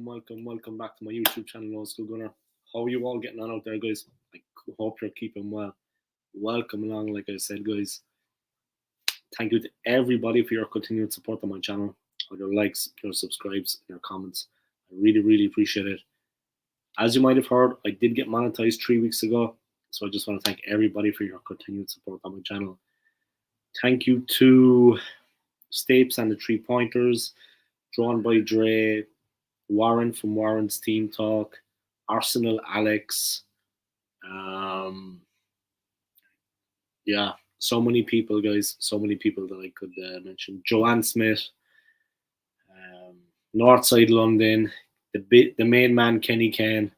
welcome back to my YouTube channel, Old School Gunner. How are you all getting on out there, guys? I hope you're keeping well. Welcome along, like I said, guys. Thank you to everybody for your continued support on my channel, for your likes, your subscribes, and your comments. I really, really appreciate it. As you might have heard, I did get monetized 3 weeks ago, so I just want to thank everybody for your continued support on my channel. Thank you to Stapes and the 3 Pointers, drawn by Dre, Warren from Warren's Team Talk, Arsenal Alex, yeah, so many people, guys, so many people that I could mention. Joanne Smith, Northside London, the main man Kenny Kane.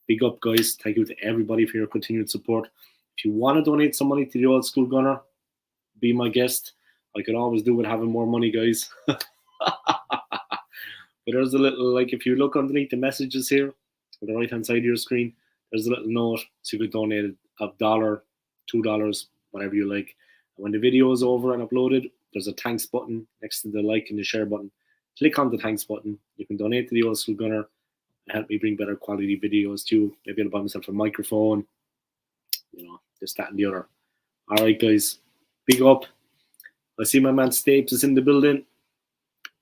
Big up, guys. Thank you to everybody for your continued support. If you want to donate some money to the Old School Gunner, be my guest. I could always do with having more money, guys. But there's a little, like, if you look underneath the messages here on the right hand side of your screen, there's a little note so you could donate $1, $2, whatever you like. And when the video is over and uploaded, there's a thanks button next to the like and the share button. Click on the thanks button. You can donate to the Old School Gunner and help me bring better quality videos too. Maybe I'll buy myself a microphone, you know, this, that, and the other. All right, guys, big up. I see my man Stapes is in the building.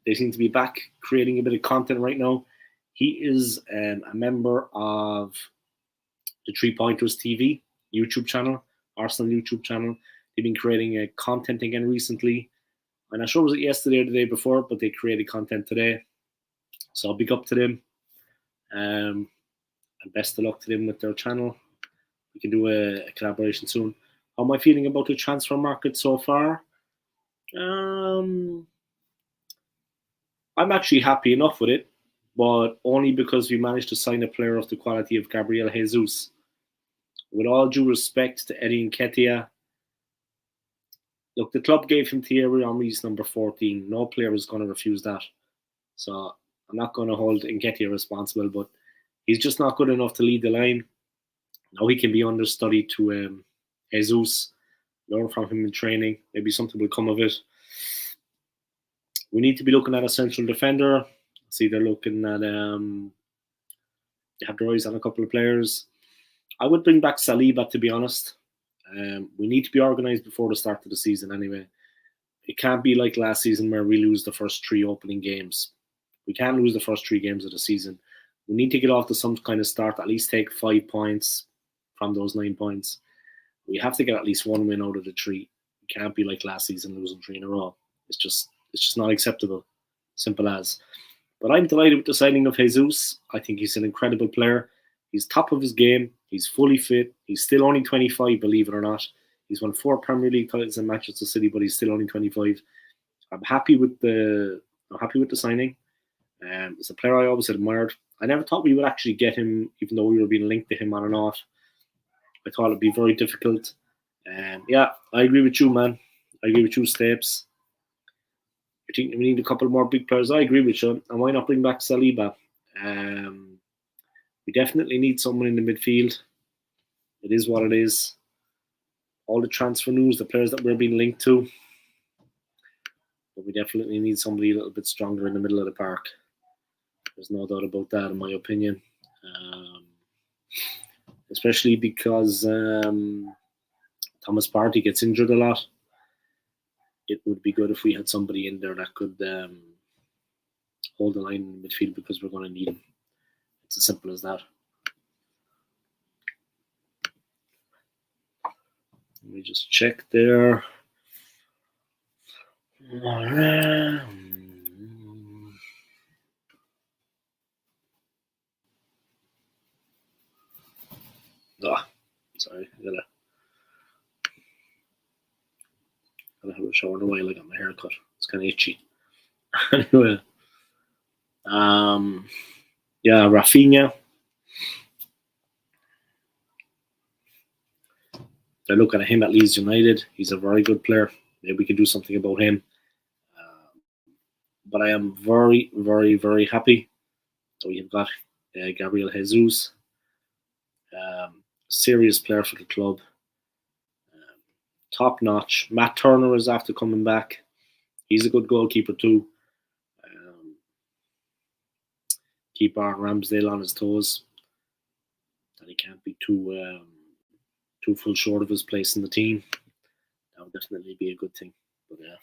They seem to be back creating a bit of content right now. He is a member of the 3 Pointers TV YouTube channel, Arsenal YouTube channel. They've been creating content again recently. I'm not sure was it yesterday or the day before, but they created content today. So big up to them. And best of luck to them with their channel. We can do a collaboration soon. How am I feeling about the transfer market so far? I'm actually happy enough with it, but only because we managed to sign a player of the quality of Gabriel Jesus. With all due respect to Eddie Nketiah, look, the club gave him Thierry Henry's number 14. No player is going to refuse that. So I'm not going to hold Nketiah responsible, but he's just not good enough to lead the line. Now he can be understudy to Jesus, learn from him in training. Maybe something will come of it. We need to be looking at a central defender. See, they're looking at, they have their eyes on a couple of players. I would bring back Saliba, to be honest. We need to be organised before the start of the season anyway. It can't be like last season where we lose the first 3 opening games. We can't lose the first 3 games of the season. We need to get off to some kind of start, at least take 5 points from those 9 points. We have to get at least 1 win out of the 3. It can't be like last season losing 3 in a row. It's just not acceptable. Simple as. But I'm delighted with the signing of Jesus. I think he's an incredible player. He's top of his game. He's fully fit. He's still only 25, believe it or not. He's won 4 Premier League titles in Manchester City, but he's still only 25. I'm happy with the signing. It's a player I always admired. I never thought we would actually get him, even though we were being linked to him on and off. I thought it'd be very difficult. Yeah, I agree with you, man. I agree with you, Stapes. I think we need a couple more big players. I agree with you. And why not bring back Saliba? We definitely need someone in the midfield. It is what it is. All the transfer news, the players that we're being linked to. But we definitely need somebody a little bit stronger in the middle of the park. There's no doubt about that, in my opinion. Especially because Thomas Partey gets injured a lot. It would be good if we had somebody in there that could hold the line in the midfield, because we're going to need him. It's as simple as that. Let me just check there. Sorry, I gotta have a shower in a while. I got my hair cut. It's kind of itchy. Anyway, yeah, Rafinha. They're looking at him at Leeds United. He's a very good player. Maybe we can do something about him. But I am very, very, very happy. So we've got Gabriel Jesus, serious player for the club, top notch. Matt Turner is after coming back. He's a good goalkeeper too. keep Aaron Ramsdale on his toes. That he can't be too full short of his place in the team. That would definitely be a good thing. But yeah.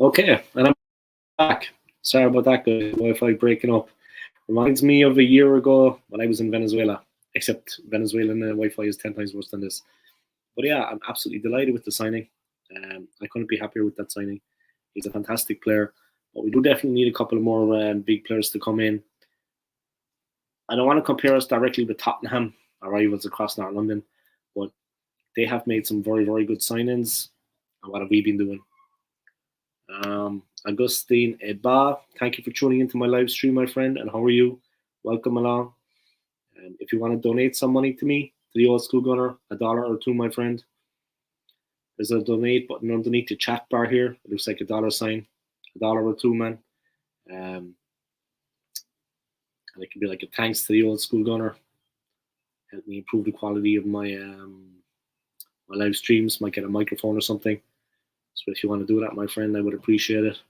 Okay, and I'm back. Sorry about that, guys. Wi-Fi breaking up. Reminds me of a year ago when I was in Venezuela, except Venezuelan Wi-Fi is 10 times worse than this. But yeah, I'm absolutely delighted with the signing. I couldn't be happier with that signing. He's a fantastic player. But we do definitely need a couple of more big players to come in. I don't want to compare us directly with Tottenham, our rivals across North London, but they have made some very, very good signings. And what have we been doing? Augustine Eba, thank you for tuning into my live stream, my friend. And how are you? Welcome along. If you want to donate some money to me, to the Old School Gunner, $1 or $2, my friend, there's a donate button underneath the chat bar here. It looks like a dollar sign, $1 or $2, man. And it can be like a thanks to the Old School Gunner. Help me improve the quality of my my live streams. Might get a microphone or something. So if you want to do that, my friend, I would appreciate it.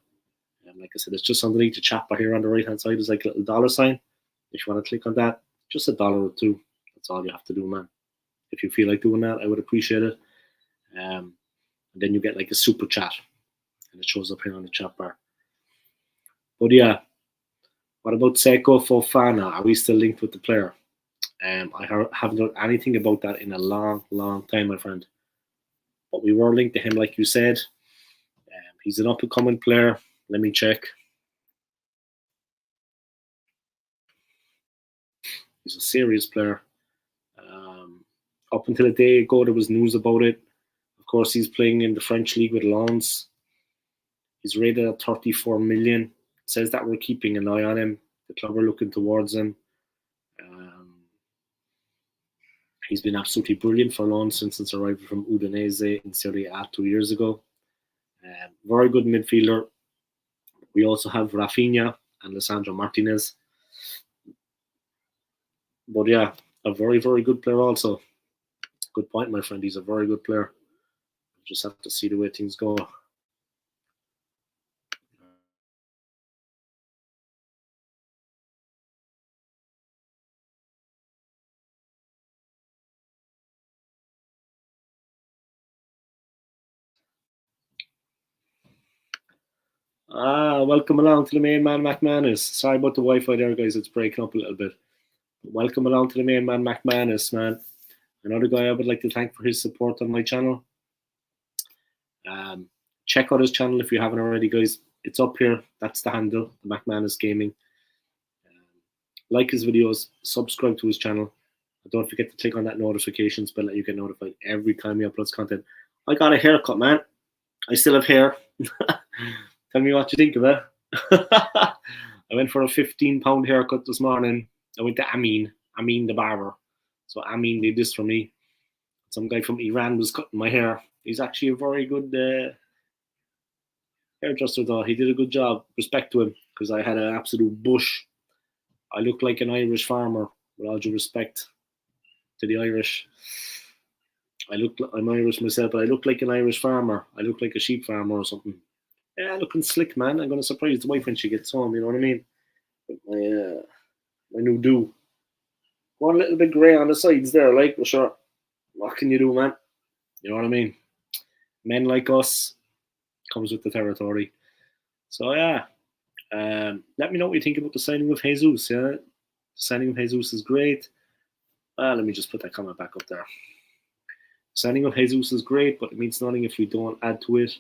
And like I said, it's just underneath the chat bar here on the right hand side. There's like a little dollar sign. If you want to click on that, just $1 or $2. That's all you have to do, man. If you feel like doing that, I would appreciate it. And then you get like a super chat, and it shows up here on the chat bar. But yeah, what about Seko Fofana? Are we still linked with the player? I haven't done anything about that in a long, long time, my friend. But we were linked to him, like you said. He's an up-and-coming player. Let me check. He's a serious player. Up until a day ago, there was news about it. Of course, he's playing in the French league with Lens. He's rated at 34 million. It says that we're keeping an eye on him. The club are looking towards him. He's been absolutely brilliant for Lens since his arrival from Udinese in Serie A 2 years ago. Very good midfielder. We also have Rafinha and Lisandro Martinez. But yeah, a very, very good player also. Good point, my friend. He's a very good player. Just have to see the way things go. Welcome along to the main man, McManus. Sorry about the Wi-Fi there, guys. It's breaking up a little bit. But welcome along to the main man, McManus, man. Another guy I would like to thank for his support on my channel. Check out his channel if you haven't already, guys. It's up here. That's the handle, the McManus Gaming. Like his videos, subscribe to his channel. And don't forget to click on that notifications bell that you get notified every time he uploads content. I got a haircut, man. I still have hair. Tell me what you think of it. I went for a £15 haircut this morning. I went to Amin the barber. So Amin did this for me. Some guy from Iran was cutting my hair. He's actually a very good hairdresser, though. He did a good job. Respect to him, because I had an absolute bush. I look like an Irish farmer, with all due respect to the Irish. I'm Irish myself, but I look like an Irish farmer. I look like a sheep farmer or something. Yeah, looking slick, man. I'm gonna surprise the wife when she gets home. You know what I mean? With my new do. One little bit grey on the sides there, like, but sure. What can you do, man? You know what I mean? Men like us comes with the territory. So yeah. Let me know what you think about the signing of Jesus. Yeah, the signing of Jesus is great. Let me just put that comment back up there. Signing of Jesus is great, but it means nothing if we don't add to it.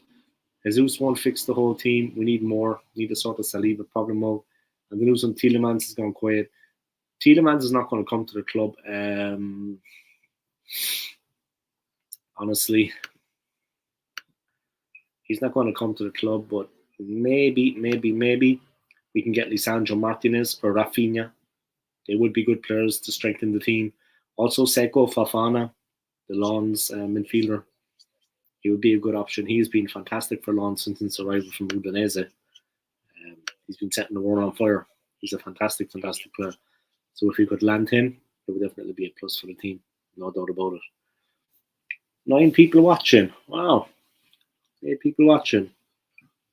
Jesus won't fix the whole team. We need more. We need to sort the Saliba problem out. And the news on Tielemans has gone quiet. Tielemans is not going to come to the club. Honestly, he's not going to come to the club, but maybe we can get Lisandro Martinez or Rafinha. They would be good players to strengthen the team. Also, Seko Fofana, the Lens midfielder. He would be a good option. He's been fantastic for Lens since his arrival from Udinese. He's been setting the world on fire. He's a fantastic player. So if we could land him, it would definitely be a plus for the team. No doubt about it. 9 people watching. Wow. 8 people watching.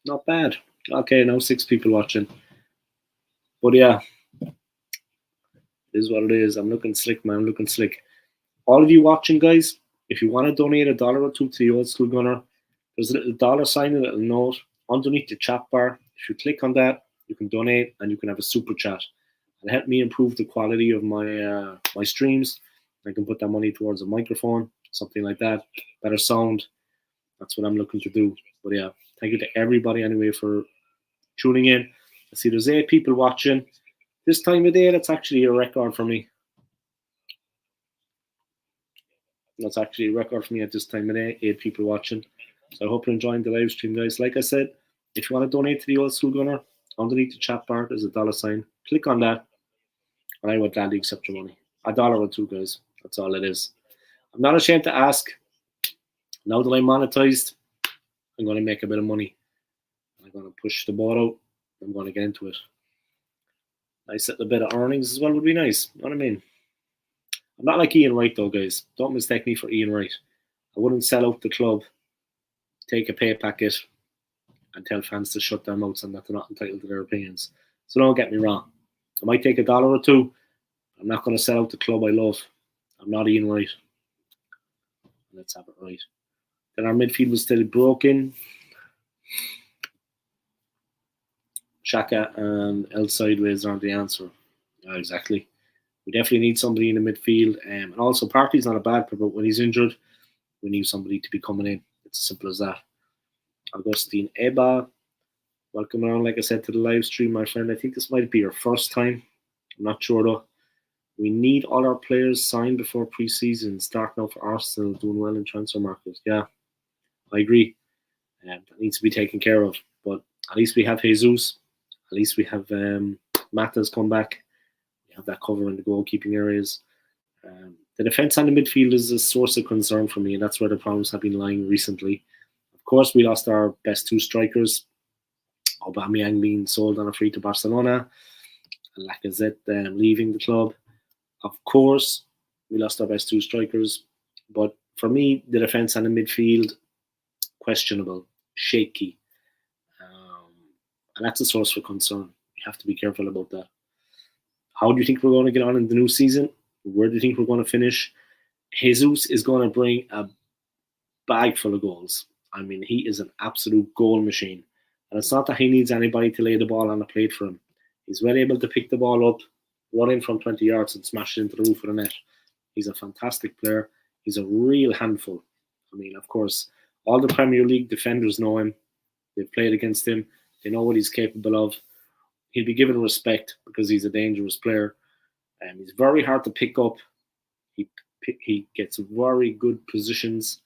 Not bad. Okay, now 6 people watching. But yeah, it is what it is. I'm looking slick, man. I'm looking slick. All of you watching, guys, if you want to donate $1 or $2 to the Old School Gunner, there's a little dollar sign and a little note underneath the chat bar. If you click on that, you can donate and you can have a super chat. It'll help me improve the quality of my my streams. I can put that money towards a microphone, something like that, better sound. That's what I'm looking to do. But yeah, thank you to everybody anyway for tuning in. I see there's 8 people watching. This time of day, that's actually a record for me. That's actually a record for me at this time of day, 8 people watching. So I hope you're enjoying the live stream, guys. Like I said, if you want to donate to the Old School Gunner, underneath the chat bar, there's a dollar sign. Click on that, and I would gladly accept your money. $1 or $2, guys. That's all it is. I'm not ashamed to ask. Now that I'm monetized, I'm going to make a bit of money. I'm going to push the boat out. I'm going to get into it. Nice little bit of earnings as well would be nice. You know what I mean? I'm not like Ian Wright, though, guys. Don't mistake me for Ian Wright. I wouldn't sell out the club, take a pay packet, and tell fans to shut their mouths and that they're not entitled to their opinions. So don't get me wrong. I might take $1 or $2. I'm not going to sell out the club I love. I'm not Ian Wright. Let's have it right. Then our midfield was still broken. Xhaka and El Sideways aren't the answer. Exactly. We definitely need somebody in the midfield. And also, Partey's not a bad player, but when he's injured, we need somebody to be coming in. It's as simple as that. Augustine Eba, welcome around, like I said, to the live stream, my friend. I think this might be your first time. I'm not sure, though. We need all our players signed before pre-season. Starting out for Arsenal, doing well in transfer markets. Yeah, I agree. That needs to be taken care of. But at least we have Jesus. At least we have Mata's come back. We have that cover in the goalkeeping areas. The defence and the midfield is a source of concern for me, and that's where the problems have been lying recently. Of course, we lost our best 2 strikers. Aubameyang being sold on a free to Barcelona, and Lacazette leaving the club. Of course, we lost our best 2 strikers. But for me, the defence and the midfield, questionable, shaky. And that's a source for concern. You have to be careful about that. How do you think we're going to get on in the new season? Where do you think we're going to finish? Jesus is going to bring a bag full of goals. I mean, he is an absolute goal machine. And it's not that he needs anybody to lay the ball on the plate for him. He's well able to pick the ball up, run in from 20 yards and smash it into the roof of the net. He's a fantastic player. He's a real handful. I mean, of course, all the Premier League defenders know him. They've played against him. They know what he's capable of. He'll be given respect because he's a dangerous player. He's very hard to pick up. He gets very good positions.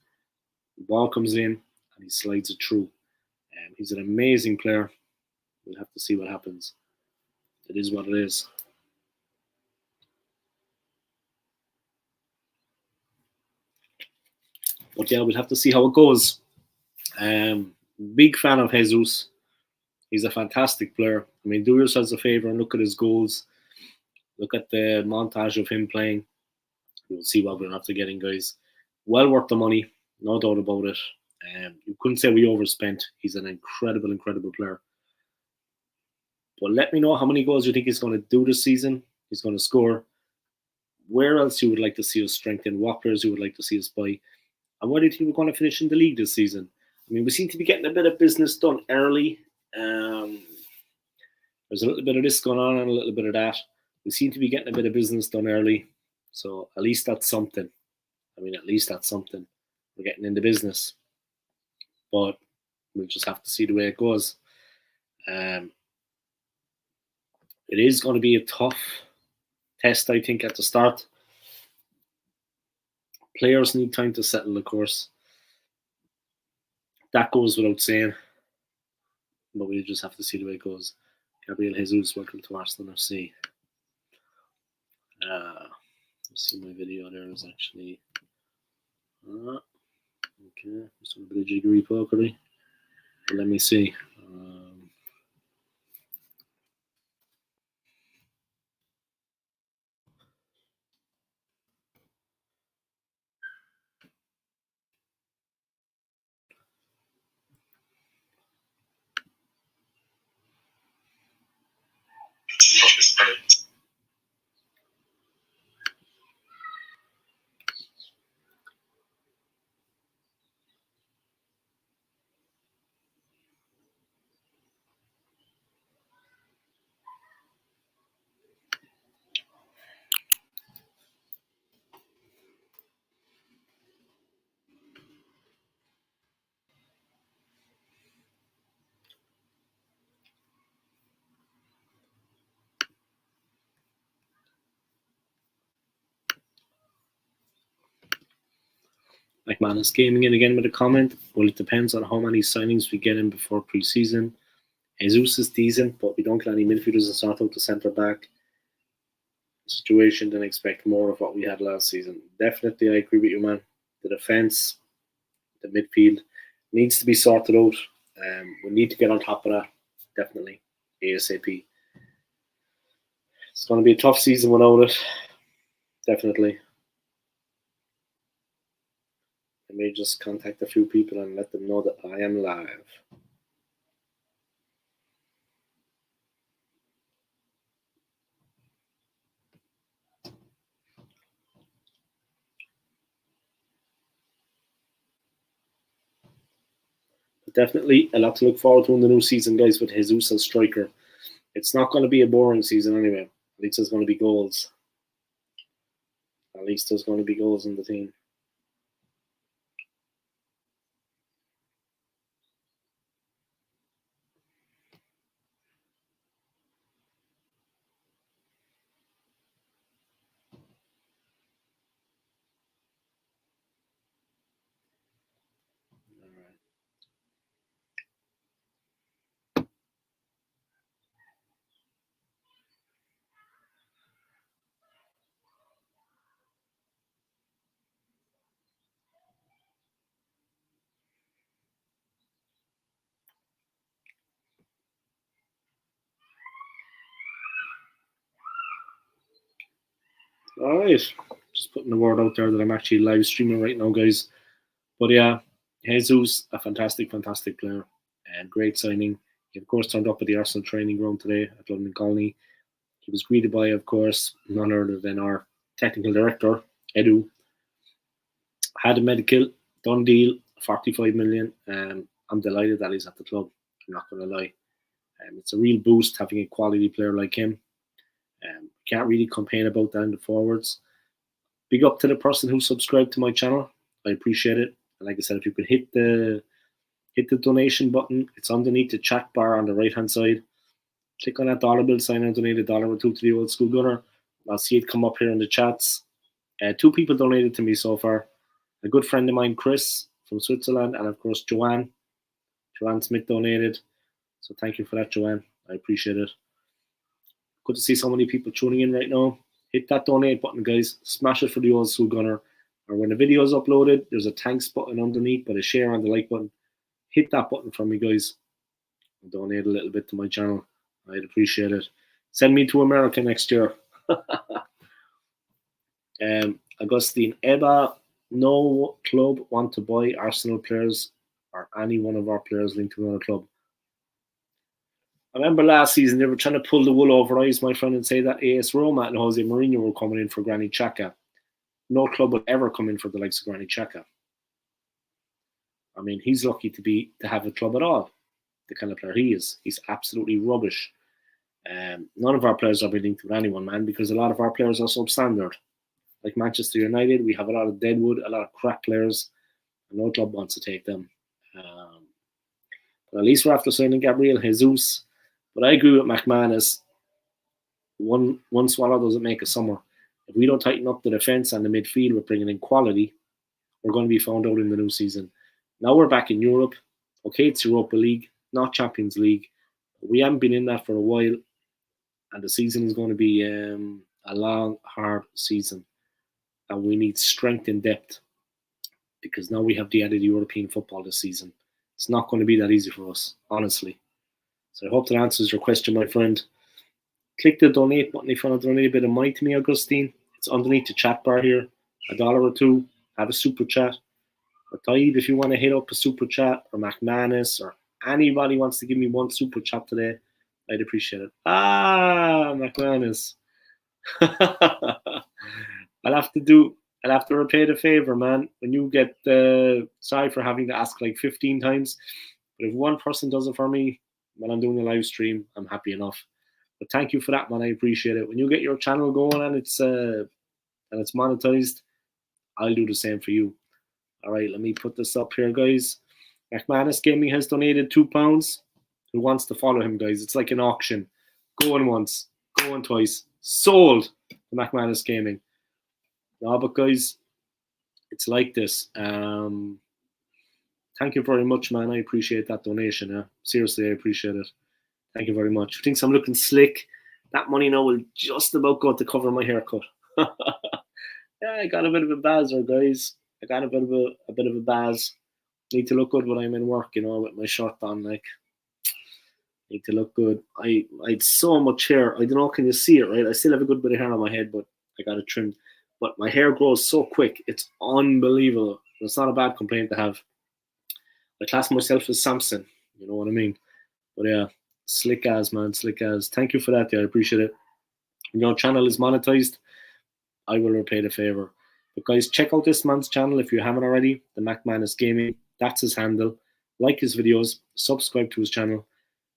The ball comes in and he slides it through. He's an amazing player. We'll have to see what happens. It is what it is. But yeah, we'll have to see how it goes. Big fan of Jesus. He's a fantastic player. I mean, do yourselves a favor and look at his goals. Look at the montage of him playing. You'll see what we're after getting, guys. Well worth the money, no doubt about it. You couldn't say we overspent. He's an incredible player. But let me know how many goals you think he's going to do this season. He's going to score. Where else you would like to see us strengthen? What players you would like to see us buy? And where do you think we're going to finish in the league this season? I mean, we seem to be getting a bit of business done early. There's a little bit of this going on and a little bit of that. We seem to be getting a bit of business done early. So at least that's something. I mean, at least that's something. We're getting into business. But we'll just have to see the way it goes. It is going to be a tough test, I think, at the start. Players need time to settle, of course. That goes without saying, but we just have to see the way it goes. Gabriel Jesus, welcome to Arsenal FC. Let's see my video there is actually. Okay, just a bit of jiggery pokery. But let me see. McMahon is gaming in again with a comment. Well, it depends on how many signings we get in before pre-season. Jesus is decent, but we don't get any midfielders and sort out the centre back situation, then expect more of what we had last season. Definitely, I agree with you, man. The defence, the midfield needs to be sorted out. We need to get on top of that, definitely, ASAP. It's going to be a tough season without it, definitely. I may just contact a few people and let them know that I am live. But definitely a lot to look forward to in the new season, guys, with Jesus as striker. It's not going to be a boring season anyway. At least there's going to be goals. At least there's going to be goals in the team. All right, just putting the word out there that I'm actually live streaming right now, guys. But yeah, Jesus, a fantastic player, and great signing. He of course turned up at the Arsenal training ground today at London Colney. He was greeted by, of course, none other than our technical director, Edu. Had a medical, done deal, 45 million. I'm delighted that he's at the club. I'm not going to lie. It's a real boost having a quality player like him. Can't really complain about that in the forwards. Big up to the person who subscribed to my channel. I appreciate it. And like I said, if you could hit the donation button, it's underneath the chat bar on the right hand side. Click on that dollar bill sign and donate $1 or $2 to the old school gunner. I'll see it come up here in the chats. 2 people donated to me so far. A good friend of mine, Chris from Switzerland, and of course Joanne Smith donated. So thank you for that, Joanne. I appreciate it. Good to see so many people tuning in right now. Hit that donate button, guys. Smash it for the old school gunner. Or when the video is uploaded, there's a thanks button underneath, but a share and the like button. Hit that button for me, guys. And donate a little bit to my channel. I'd appreciate it. Send me to America next year. Augustine Eba, no club want to buy Arsenal players or any one of our players linked to another club. I remember last season they were trying to pull the wool over eyes, my friend, and say that AS Roma and Jose Mourinho were coming in for Granit Xhaka. No club will ever come in for the likes of Granit Xhaka. I mean, he's lucky to have a club at all. The kind of player he is. He's absolutely rubbish. None of our players are being linked with anyone, man, because a lot of our players are substandard. Like Manchester United, we have a lot of deadwood, a lot of crap players, and no club wants to take them. But at least we're after signing Gabriel Jesus. But I agree with McManus. one swallow doesn't make a summer. If we don't tighten up the defence and the midfield with bringing in quality, we're going to be found out in the new season. Now we're back in Europe. Okay, it's Europa League, not Champions League. We haven't been in that for a while, and the season is going to be a long, hard season. And we need strength and depth because now we have the added European football this season. It's not going to be that easy for us, honestly. So I hope that answers your question, my friend. Click the donate button if you want to donate a bit of money to me, Augustine. It's underneath the chat bar here. $1 or $2. Have a super chat. Or Taib, if you want to hit up a super chat, or McManus, or anybody wants to give me one super chat today, I'd appreciate it. McManus. I'll have to repay the favor, man. When you get sorry for having to ask like 15 times, but if one person does it for me when I'm doing a live stream, I'm happy enough. But thank you for that, man. I appreciate it. When you get your channel going and it's monetized, I'll do the same for you. All right, let me put this up here, guys. McManus Gaming has donated £2. Who wants to follow him, guys? It's like an auction. Going once, going twice. Sold to McManus Gaming. No, but guys, it's like this. Thank you very much, man. I appreciate that donation. Seriously, I appreciate it. Thank you very much. Thinks I'm looking slick. That money now will just about go to cover my haircut. Yeah, I got a bit of a bazzer, guys. I got a bit of a baz. Need to look good when I'm in work, with my shirt on. Like, need to look good. I had so much hair. I don't know. Can you see it? Right? I still have a good bit of hair on my head, but I got it trimmed. But my hair grows so quick. It's unbelievable. It's not a bad complaint to have. I class myself as Samson. You know what I mean? But yeah, slick as, man. Slick as. Thank you for that. Yeah, I appreciate it. When your channel is monetized, I will repay the favor. But guys, check out this man's channel if you haven't already. The McManus Gaming. That's his handle. Like his videos. Subscribe to his channel.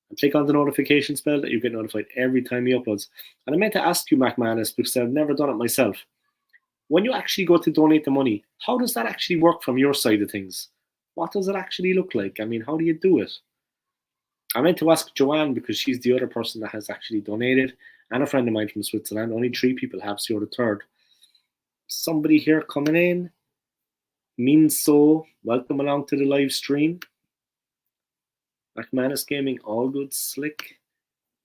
And click on the notifications bell that you get notified every time he uploads. And I meant to ask you, McManus, because I've never done it myself. When you actually go to donate the money, how does that actually work from your side of things? What does it actually look like? I mean, how do you do it? I meant to ask Joanne because she's the other person that has actually donated, and a friend of mine from Switzerland. Only 3 people have, so you're the third. Somebody here coming in. Minso, welcome along to the live stream. McManus Gaming, all good, slick.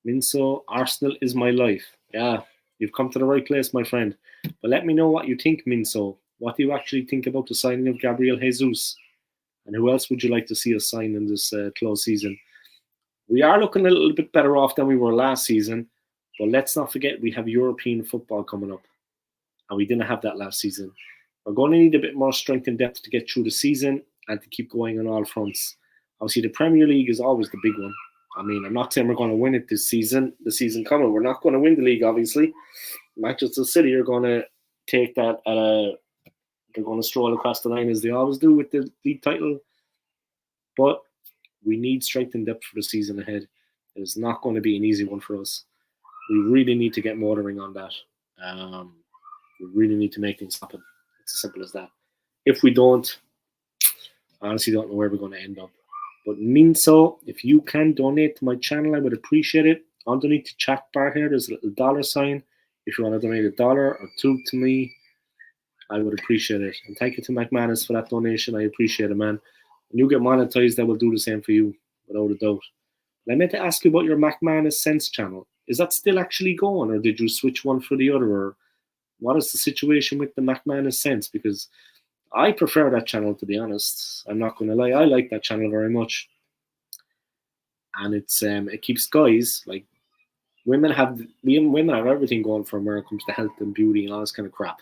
Minso, Arsenal is my life. Yeah, you've come to the right place, my friend. But let me know what you think, Minso. What do you actually think about the signing of Gabriel Jesus? And who else would you like to see us sign in this close season? We are looking a little bit better off than we were last season. But let's not forget we have European football coming up. And we didn't have that last season. We're going to need a bit more strength and depth to get through the season and to keep going on all fronts. Obviously, the Premier League is always the big one. I mean, I'm not saying we're going to win it this season. The season coming, we're not going to win the league, obviously. Manchester City are going to take that they're going to stroll across the line as they always do with the league title. But we need strength and depth for the season ahead. It is not going to be an easy one for us. We really need to get motoring on that. We really need to make things happen. It's as simple as that. If we don't, I honestly don't know where we're going to end up. But Minso, if you can donate to my channel, I would appreciate it. Underneath the chat bar here, there's a little $sign. If you want to donate $1 or $2 to me, I would appreciate it. And thank you to McManus for that donation. I appreciate it, man. When you get monetized, I will do the same for you, without a doubt. But I meant to ask you about your McManus Sense channel. Is that still actually going, or did you switch one for the other? Or what is the situation with the McManus Sense? Because I prefer that channel, to be honest. I'm not going to lie. I like that channel very much. And it keeps guys, like, women have everything going for them when it comes to health and beauty and all this kind of crap.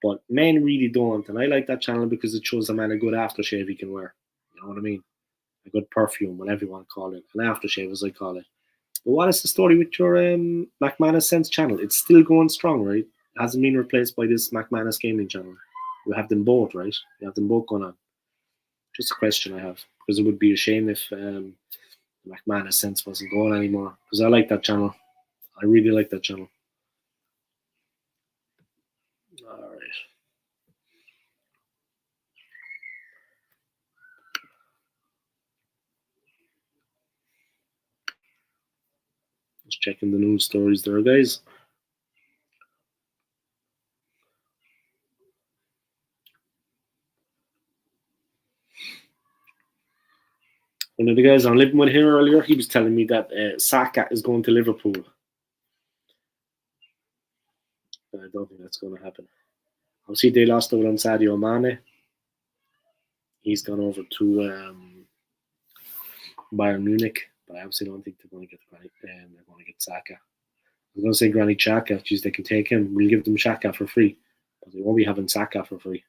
But men really don't. And I like that channel because it shows a man a good aftershave he can wear. You know what I mean? A good perfume, whatever you want to call it. An aftershave, as I call it. But what is the story with your McManus Sense channel? It's still going strong, right? It hasn't been replaced by this McManus Gaming channel. You have them both, right? You have them both going on. Just a question I have. Because it would be a shame if McManus Sense wasn't going anymore. Because I like that channel. I really like that channel. All right. Let's checking the news stories there, guys. One of the guys I'm living with here earlier, he was telling me that Saka is going to Liverpool. But I don't think that's going to happen. Obviously, they lost out on Sadio Mane. He's gone over to Bayern Munich, but I obviously don't think they're going to get they're going to get Saka. I was going to say Granit Xhaka. Geez, they can take him. We'll give them Xhaka for free, but they won't be having Saka for free.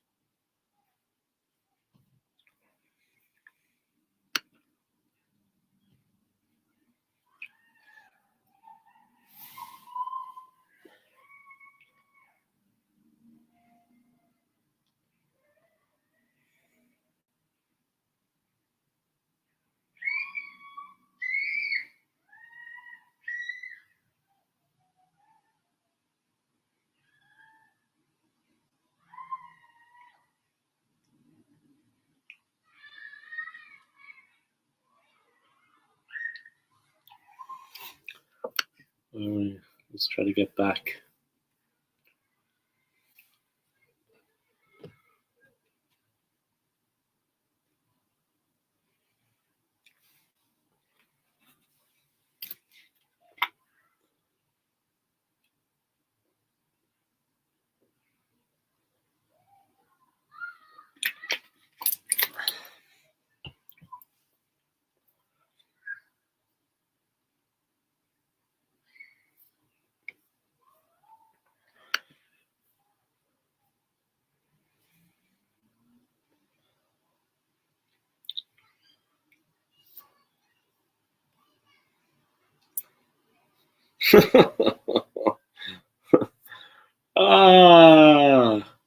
Let's try to get back.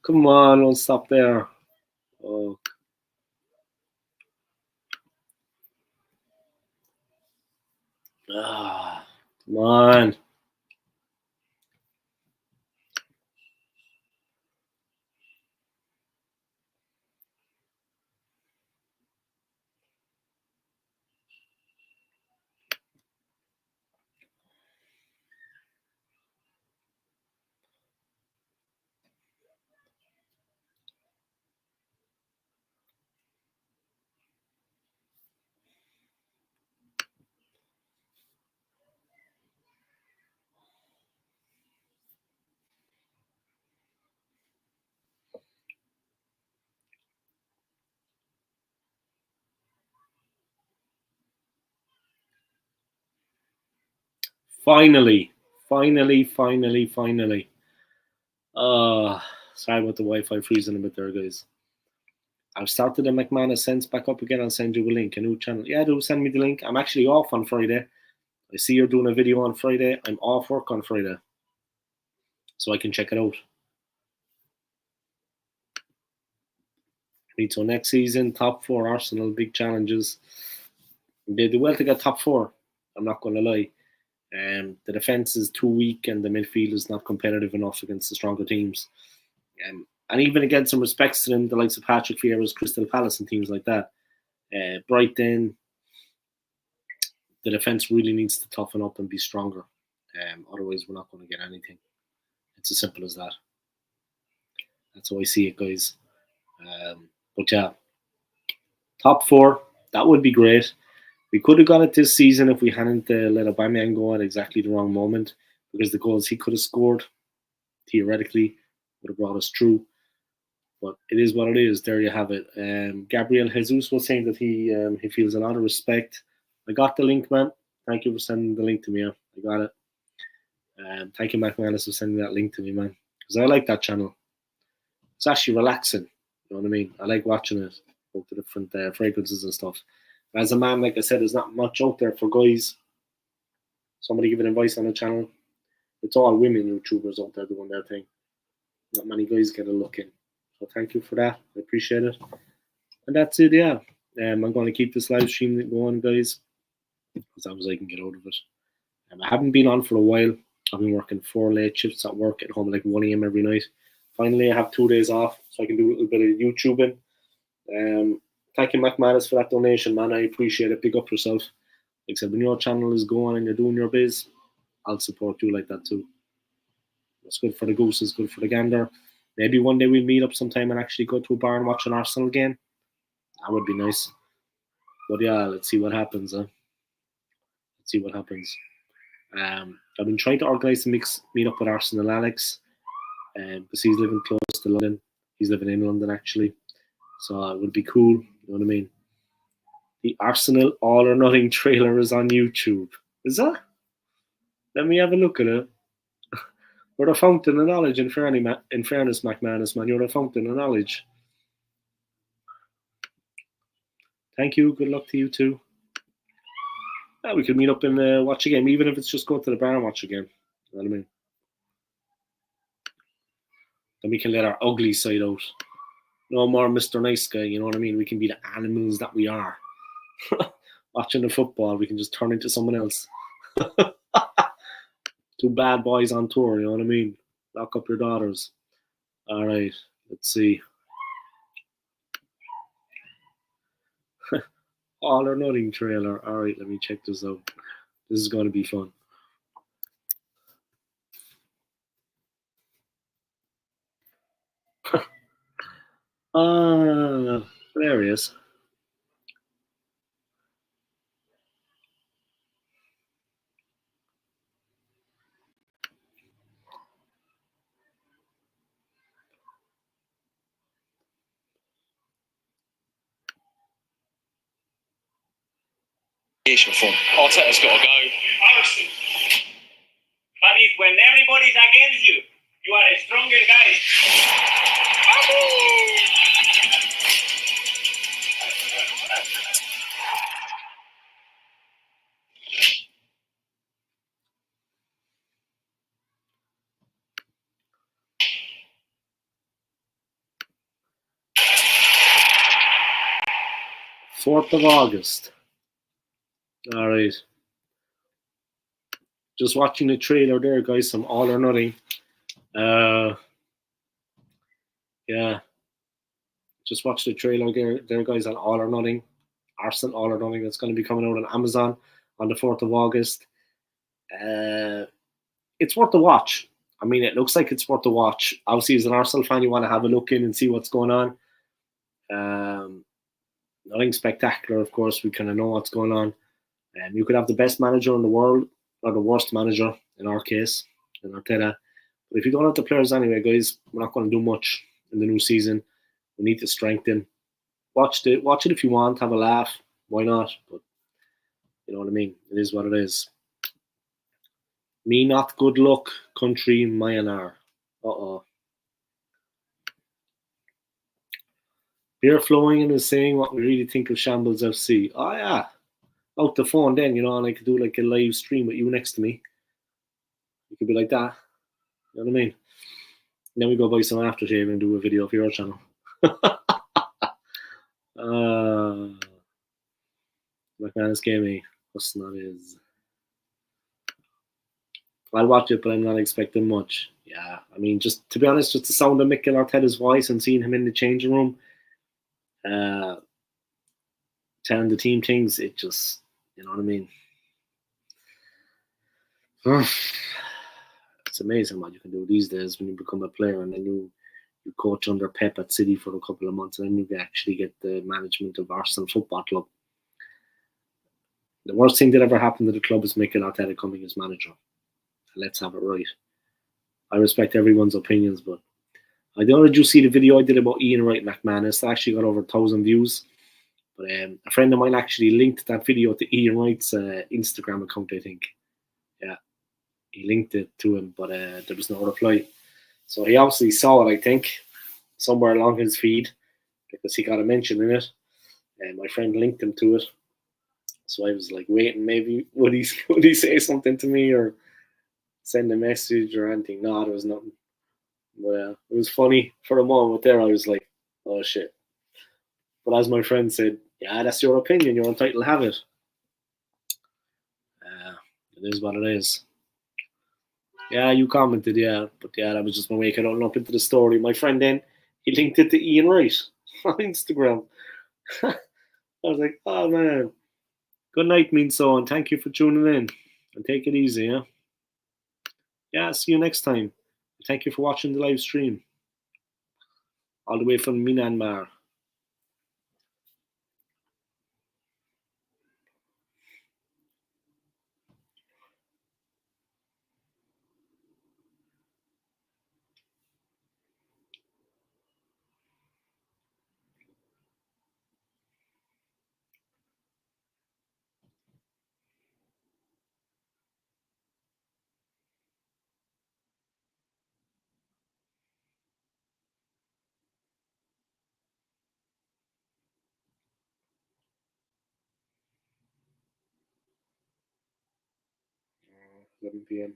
Come on, don't stop there. Oh. Come on. Finally. Sorry about the Wi-Fi freezing a bit there, guys. I've started the McManus Sense back up again. I'll send you a link, a new channel. Yeah, do send me the link. I'm actually off on Friday. I see you're doing a video on Friday. I'm off work on Friday, so I can check it out. So next season, top 4 Arsenal, big challenges. They do well to get top 4. I'm not going to lie. The defense is too weak, and the midfield is not competitive enough against the stronger teams. And even against some respects to them, the likes of Patrick Vieira's Crystal Palace and teams like that. Brighton, the defense really needs to toughen up and be stronger. Otherwise, we're not going to get anything. It's as simple as that. That's how I see it, guys. But yeah, top 4, that would be great. We could have got it this season if we hadn't let Aubameyang go at exactly the wrong moment, because the goals he could have scored, theoretically, would have brought us through. But it is what it is. There you have it. Gabriel Jesus was saying that he feels a lot of respect. I got the link, man. Thank you for sending the link to me. I got it. Thank you, McManus, for sending that link to me, man. Because I like that channel. It's actually relaxing. You know what I mean? I like watching it. Both the different fragrances and stuff. As a man, like I said, there's not much out there for guys. Somebody giving advice on the channel. It's all women YouTubers out there doing their thing. Not many guys get a look in. So thank you for that. I appreciate it. And that's it, yeah. I'm going to keep this live stream going, guys, as long as I can get out of it. I haven't been on for a while. I've been working 4 late shifts at work at home, like 1 a.m. every night. Finally, I have 2 days off, so I can do a little bit of YouTubing. Thank you, McManus, for that donation, man. I appreciate it. Big up yourself. Like I said, when your channel is going and you're doing your biz, I'll support you like that too. It's good for the goose, it's good for the gander. Maybe one day we'll meet up sometime and actually go to a bar and watch an Arsenal game. That would be nice. But yeah, let's see what happens. Let's see what happens. I've been trying to organise a meet up with Arsenal Alex, because he's living close to London. He's living in London actually, so it would be cool. You know what I mean? The Arsenal All or Nothing trailer is on YouTube. Is that? Let me have a look at it. You're a fountain of knowledge. In fairness, McManus, man, you're a fountain of knowledge. Thank you. Good luck to you too. Yeah, we could meet up and watch a game, even if it's just go to the bar and watch a game. You know what I mean? Then we can let our ugly side out. No more Mr. Nice Guy, you know what I mean? We can be the animals that we are. Watching the football, we can just turn into someone else. Two bad boys on tour, you know what I mean? Lock up your daughters. All right, let's see. All or Nothing trailer. All right, let me check this out. This is going to be fun. Hilarious. Fun. Arteta's got to go. Arsenal. That is when everybody's against you. You are a stronger guy. August 4th. All right. Just watching the trailer there, guys. Some All or Nothing. Yeah. Just watch the trailer there, guys, on All or Nothing. Arsenal All or Nothing. That's going to be coming out on Amazon on the 4th of August. It's worth a watch. I mean, it looks like it's worth a watch. Obviously, as an Arsenal fan, you want to have a look in and see what's going on. Nothing spectacular, of course. We kind of know what's going on. You could have the best manager in the world or the worst manager, in our case, in Arteta. But if you don't have the players anyway, guys, we're not going to do much in the new season. We need to strengthen. Watch it if you want. Have a laugh. Why not? But you know what I mean. It is what it is. Me not good luck, country Myanmar. Beer flowing and is saying what we really think of Shambles FC. Oh yeah. Out the phone then, you know, and I could do like a live stream with you next to me. You could be like that. You know what I mean? And then we go buy some aftershave and do a video for your channel. McManus Gaming. What's that is? I'll watch it, but I'm not expecting much. Yeah, I mean, just to be honest, just the sound of Mikel Arteta's voice and seeing him in the changing room, telling the team things, it just, you know what I mean? It's amazing what you can do these days when you become a player and then you coach under Pep at City for a couple of months and then you actually get the management of Arsenal Football Club. The worst thing that ever happened to the club is Mikel Arteta coming as manager. Let's have it right. I respect everyone's opinions, but I don't know, did you see the video I did about Ian Wright McManus? It actually got over 1,000 views. But a friend of mine actually linked that video to Ian Wright's Instagram account, I think. Yeah, he linked it to him, but there was no reply. So he obviously saw it, I think, somewhere along his feed, because he got a mention in it. And my friend linked him to it. So I was like waiting, maybe would he say something to me or send a message or anything? No, there was nothing. But it was funny for a moment there. I was like, oh shit. But as my friend said, yeah, that's your opinion. You're entitled to have it. It is what it is. Yeah, you commented, yeah. But yeah, that was just my way of getting up into the story. My friend then, he linked it to Ian Wright on Instagram. I was like, oh man. Good night, mean so, and thank you for tuning in. And take it easy, yeah? yeah, see you next time. Thank you for watching the live stream. All the way from Myanmar. Uh, 11 p.m.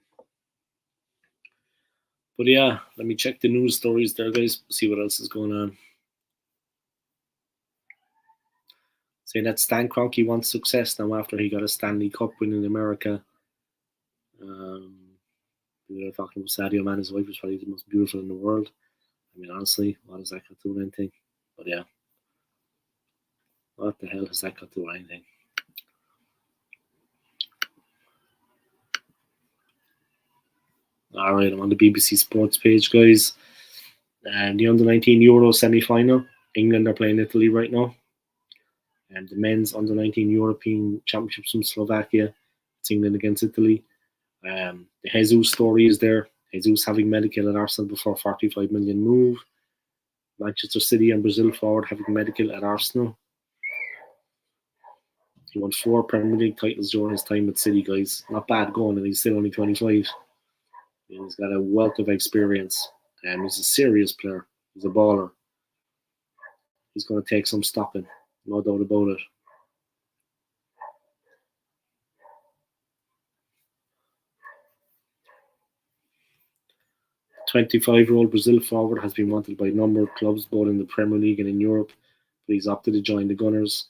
But yeah, let me check the news stories there, guys. See what else is going on. Saying that Stan Kroenke wants success now after he got a Stanley Cup win in America. We were talking about Sadio Man, his wife was probably the most beautiful in the world. I mean, honestly, what has that got to do with anything? But yeah, what the hell has that got to do with anything? All right, I'm on the BBC Sports page, guys. And the under-19 Euro semi-final, England are playing Italy right now. And the men's under-19 European Championships from Slovakia, it's England against Italy. The Jesus story is there. Jesus having medical at Arsenal before 45 million move. Manchester City and Brazil forward having medical at Arsenal. He won 4 Premier League titles during his time at City, guys. Not bad going, and he's still only 25. And he's got a wealth of experience. And he's a serious player. He's a baller. He's going to take some stopping, no doubt about it. 25-year-old Brazil forward has been wanted by a number of clubs, both in the Premier League and in Europe, but he's opted to join the Gunners.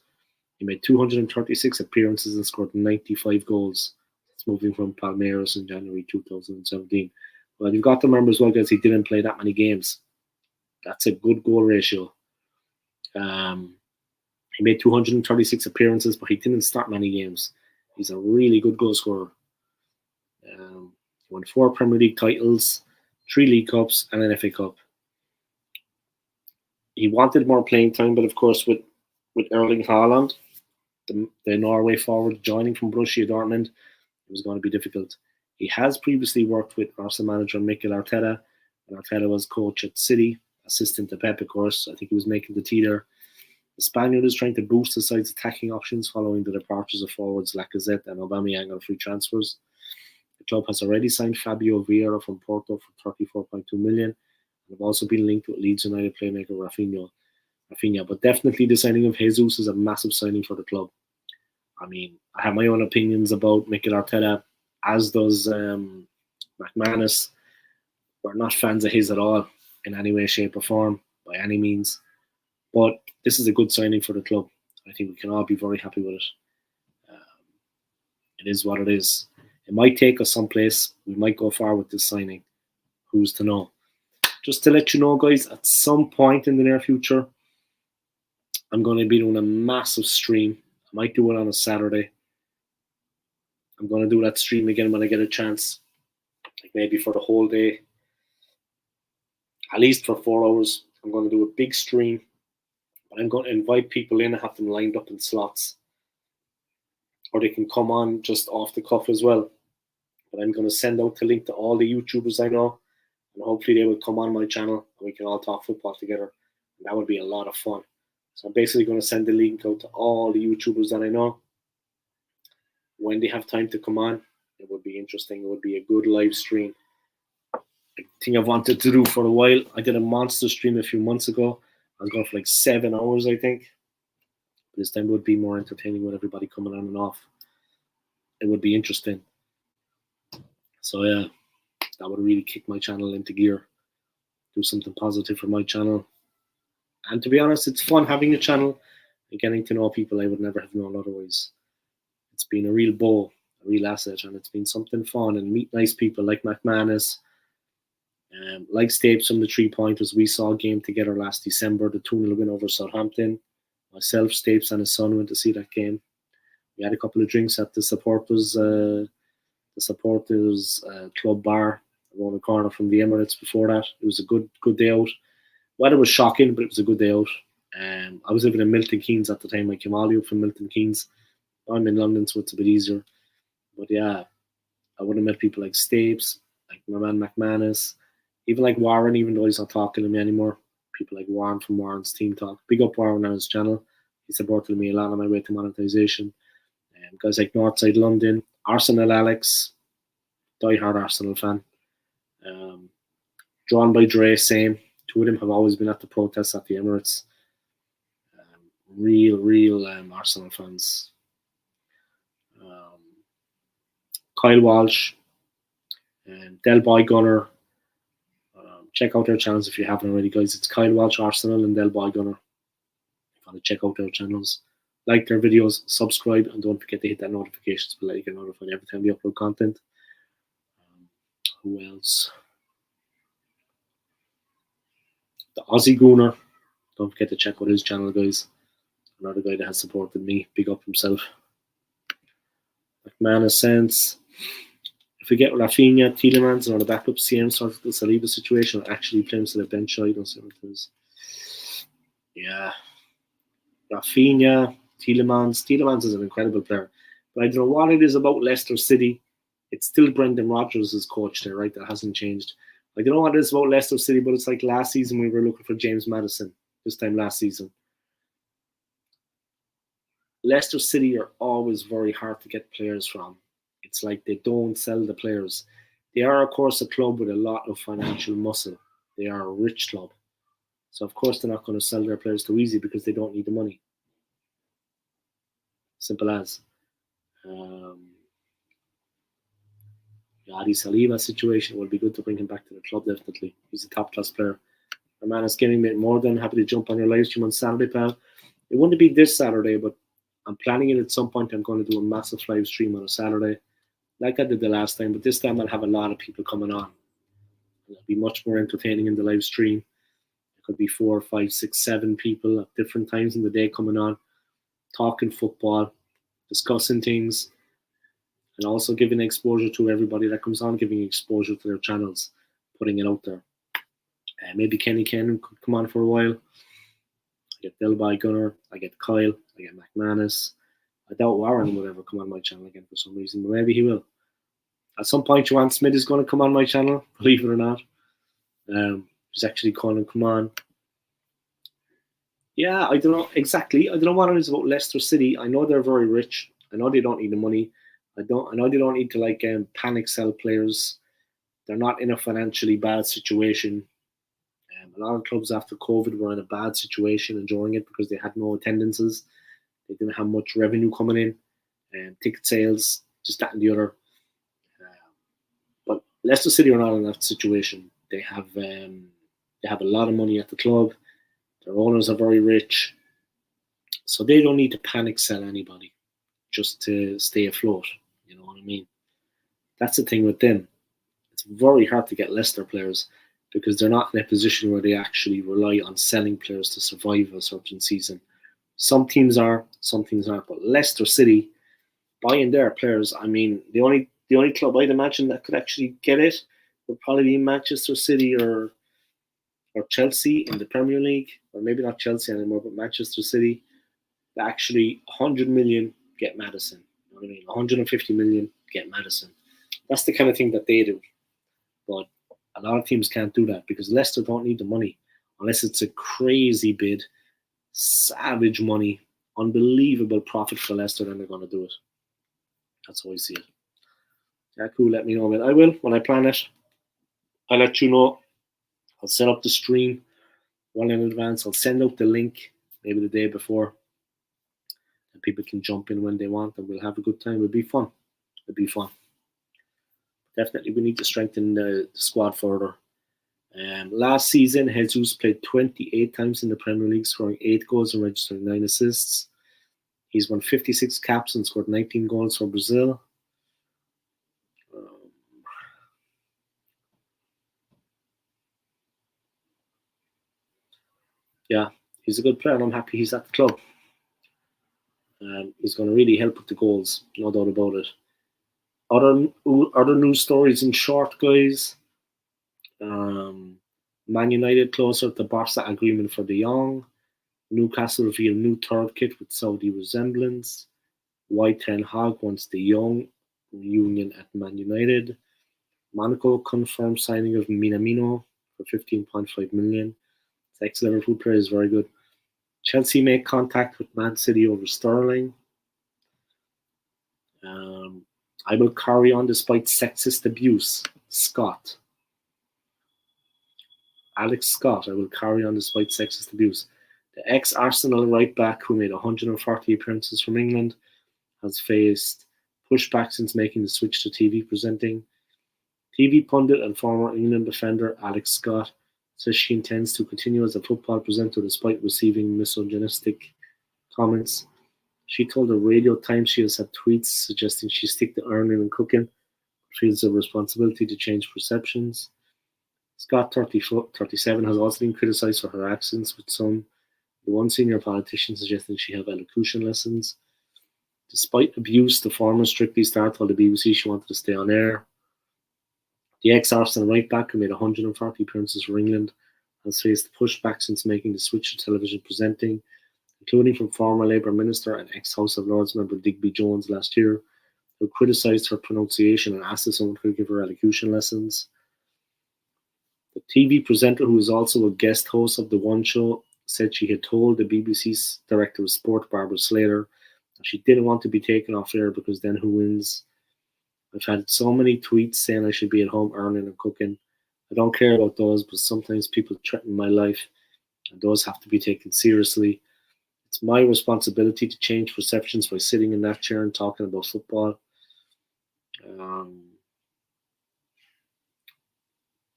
He made 236 appearances and scored 95 goals. It's moving from Palmeiras in January 2017. Well, you've got to remember as well, guys, he didn't play that many games. That's a good goal ratio. He made 236 appearances, but he didn't start many games. He's a really good goal scorer. He won 4 Premier League titles, 3 League Cups, and an FA Cup. He wanted more playing time, but of course, with Erling Haaland, the Norway forward, joining from Borussia Dortmund, it was going to be difficult. He has previously worked with Arsenal manager Mikel Arteta, and Arteta was coach at City, assistant to Pep, of course. I think he was making the tea there. The Spaniard is trying to boost the side's attacking options following the departures of forwards Lacazette and Aubameyang on free transfers. The club has already signed Fabio Vieira from Porto for 34.2 million, and have also been linked with Leeds United playmaker Rafinha. But definitely the signing of Jesus is a massive signing for the club. I mean, I have my own opinions about Mikel Arteta, as does McManus. We're not fans of his at all in any way, shape, or form, by any means. But this is a good signing for the club. I think we can all be very happy with it. It is what it is. It might take us someplace. We might go far with this signing. Who's to know? Just to let you know, guys, at some point in the near future, I'm going to be doing a massive stream. I might do it on a Saturday. I'm going to do that stream again when I get a chance. Like maybe for the whole day. At least for 4 hours. I'm going to do a big stream. But I'm going to invite people in and have them lined up in slots. Or they can come on just off the cuff as well. But I'm going to send out the link to all the YouTubers I know. And hopefully they will come on my channel and we can all talk football together. And that would be a lot of fun. So I'm basically going to send the link out to all the YouTubers that I know. When they have time to come on, it would be interesting. It would be a good live stream. A thing I've wanted to do for a while. I did a monster stream a few months ago. I was going for like 7 hours, I think. But this time it would be more entertaining with everybody coming on and off. It would be interesting. So yeah, that would really kick my channel into gear. Do something positive for my channel. And to be honest, it's fun having a channel and getting to know people I would never have known otherwise. It's been a real bow, a real asset, and it's been something fun and meet nice people like McManus, like Stapes from the 3 Pointers. We saw a game together last December, the 2-0 win over Southampton. Myself, Stapes, and his son went to see that game. We had a couple of drinks at the supporters club bar. around the corner from the Emirates before that. It was a good day out. Weather was shocking, but it was a good day out. I was living in Milton Keynes at the time. I came all the way up from Milton Keynes. I'm in London, so it's a bit easier. But yeah, I would have met people like Stapes, like my man McManus, even like Warren, even though he's not talking to me anymore. People like Warren from Warren's Team Talk. Big up Warren on his channel. He supported me a lot on my way to monetization. Guys like Northside London, Arsenal Alex, die-hard Arsenal fan. Drawn by Dre, same. Two of them have always been at the protests at the Emirates. Real Arsenal fans. Kyle Walsh, Del Boy Gunner. Check out their channels if you haven't already, guys. It's Kyle Walsh Arsenal and Del Boy Gunner. If you want to check out their channels, like their videos, subscribe, and don't forget to hit that notifications bell so you get notified every time we upload content. Who else? The Aussie Gooner. Don't forget to check out his channel, guys. Another guy that has supported me. Big up himself. McManus Sense. If we get Rafinha, Tielemans, or the backup CM sort of the Saliba situation, actually claims to the bench side. Don't see what it is. Yeah. Rafinha, Tielemans. Tielemans is an incredible player. But I don't know what it is about Leicester City. It's still Brendan Rodgers as coach there, right? That hasn't changed. I don't know what it is about Leicester City, but it's like last season we were looking for James Maddison. This time last season. Leicester City are always very hard to get players from. It's like they don't sell the players. They are, of course, a club with a lot of financial muscle. They are a rich club. So, of course, they're not going to sell their players too easy because they don't need the money. Simple as. Adi Saliba situation would be good to bring him back to the club, definitely. He's a top-class player. My man is getting me more than happy to jump on your live stream on Saturday, pal. It wouldn't be this Saturday, but I'm planning it at some point. I'm going to do a massive live stream on a Saturday, like I did the last time. But this time I'll have a lot of people coming on. It'll be much more entertaining in the live stream. It could be 4, 5, 6, 7 people at different times in the day coming on, talking football, discussing things, and also giving exposure to everybody that comes on, giving exposure to their channels, putting it out there. Maybe Kenny Ken could come on for a while. I get Delby Gunner, I get Kyle, I get McManus. I doubt Warren would ever come on my channel again for some reason, but maybe he will. At some point, Joanne Smith is going to come on my channel, believe it or not. He's actually calling, come on. Yeah, I don't know exactly. I don't know what it is about Leicester City. I know they're very rich. I know they don't need the money. I know they don't need to like panic sell players. They're not in a financially bad situation. A lot of clubs after COVID were in a bad situation during it because they had no attendances. They didn't have much revenue coming in, ticket sales, just that and the other. But Leicester City are not in that situation. They have a lot of money at the club. Their owners are very rich, so they don't need to panic sell anybody just to stay afloat. You know what I mean? That's the thing with them. It's very hard to get Leicester players because they're not in a position where they actually rely on selling players to survive a certain season. Some teams are, some teams aren't. But Leicester City, buying their players, I mean, the only club I'd imagine that could actually get it would probably be Manchester City or Chelsea in the Premier League, or maybe not Chelsea anymore, but Manchester City. They actually 100 million get Maddison. You know what I mean? 150 million get Maddison. That's the kind of thing that they do. But a lot of teams can't do that because Leicester don't need the money unless it's a crazy bid, savage money, unbelievable profit for Leicester, then they're going to do it. That's how I see it. Yeah, cool. Let me know, man. I will when I plan it. I'll let you know. I'll set up the stream well in advance. I'll send out the link maybe the day before, and people can jump in when they want, and we'll have a good time. It'll be fun. It'll be fun. Definitely, we need to strengthen the squad further. Last season, Jesus played 28 times in the Premier League, scoring 8 goals and registering 9 assists. He's won 56 caps and scored 19 goals for Brazil. Yeah, he's a good player, and I'm happy he's at the club. He's going to really help with the goals, no doubt about it. Other news stories in short, guys. Man United closer to Barca agreement for De Jong. Newcastle reveal new third kit with Saudi resemblance. White Ten Hag wants De Jong reunion at Man United. Monaco confirmed signing of Minamino for 15.5 million. This ex-Liverpool player is very good. Chelsea make contact with Man City over Sterling. I will carry on despite sexist abuse. Scott. Alex Scott. I will carry on despite sexist abuse. The ex-Arsenal right-back who made 140 appearances from England has faced pushback since making the switch to TV presenting. TV pundit and former England defender Alex Scott says she intends to continue as a football presenter despite receiving misogynistic comments. She told the Radio Times she has had tweets suggesting she stick to earning and cooking, feels a responsibility to change perceptions. Scott, 37, has also been criticised for her accents, with some, the one senior politician suggesting she have elocution lessons. Despite abuse, the former Strictly Star told the BBC she wanted to stay on air. The ex-Arsenal right-back, who made 140 appearances for England, has faced pushback since making the switch to television presenting, including from former Labour Minister and ex-House of Lords member Digby Jones last year, who criticised her pronunciation and asked if someone could give her elocution lessons. The TV presenter, who is also a guest host of The One Show, said she had told the BBC's Director of Sport, Barbara Slater, that she didn't want to be taken off air because then who wins? I've had so many tweets saying I should be at home earning and cooking. I don't care about those, but sometimes people threaten my life, and those have to be taken seriously. It's my responsibility to change perceptions by sitting in that chair and talking about football.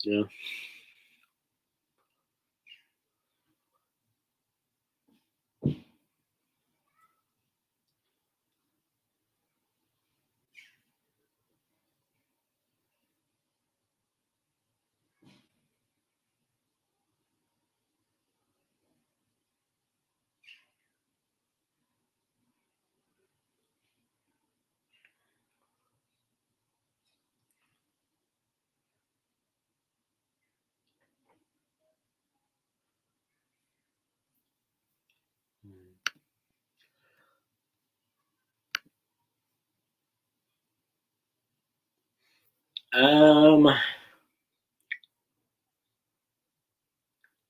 Yeah.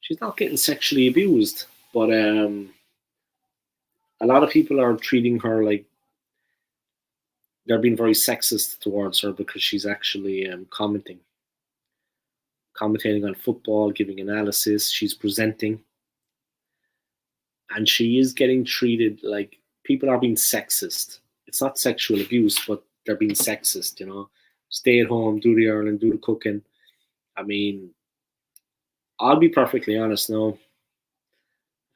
She's not getting sexually abused, but a lot of people are treating her like they're being very sexist towards her because she's actually commentating on football, giving analysis. She's presenting, and she is getting treated like people are being sexist. It's not sexual abuse, but they're being sexist. You know, stay at home, do the Ireland, do the cooking. I mean, I'll be perfectly honest now.